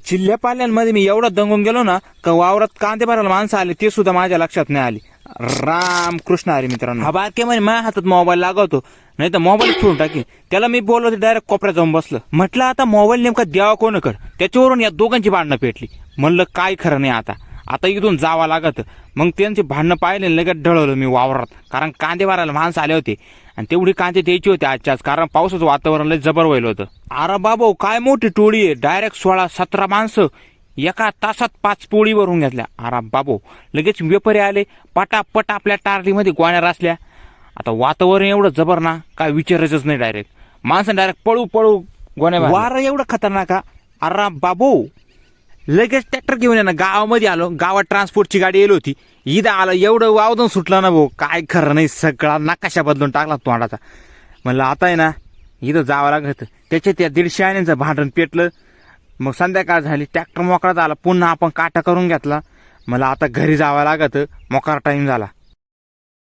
चिल्ल्या पाल्यांमध्ये मी एवढं दंगून गेलो ना का वावरात कांदे भरायला माणसं आले ते सुद्धा माझ्या लक्षात नाही आली. राम कृष्ण हरी मित्रांनो. हा बारके म्हणे माझ्या हातात मोबाईल लागवतो नाही तर मोबाईल ठेवून टाकी. त्याला मी बोललो डायरेक्ट कोपऱ्यात जाऊन बसलं. म्हटलं आता मोबाईल नेमका द्यावा कोणाकडे. त्याच्यावरून या दोघांची भांडणं पेटली. म्हणलं काय खरं नाही आता इथून जावं लागत. मग त्यांची भांडणं पाहिले लगेच ढळवलं मी वावरात. कारण कांदे भरायला माणसं आले होते आणि तेवढी कांदे द्यायची होती आजच्याच. कारण पावसाचं वातावरण लय जबर व्हायला होतं. अरे बाबो काय मोठी टोळी आहे. डायरेक्ट 16-17 माणसं एका तासात 5 पोळी भरून घेतल्या. अरे बाबो लगेच व्यापारी आले. पटापट आपल्या टारलीमध्ये गोण्या रासल्या. आता वातावरण एवढं जबर ना काय विचारायचंच नाही. डायरेक्ट माणसं डायरेक्ट पळू गोण्या. वारं एवढं खतरनाक. अरे बाबो लगेच ट्रॅक्टर घेऊन ये ना गावामध्ये आलो. गावात ट्रान्सपोर्टची गाडी येईल होती. इथं आलं एवढं वावदून सुटलं ना भाऊ काय खरं नाही. सगळा नकाशा बदलून टाकला तोंडाचा. म्हणलं आता आहे ना इथं जावं लागत. त्याच्या त्या 150 आण्यांचं भांडण पेटलं. मग संध्याकाळ झाली. ट्रॅक्टर मोकळा झाला. पुन्हा आपण काटा करून घेतला. मला आता घरी जावं लागत. मोकार टाइम झाला.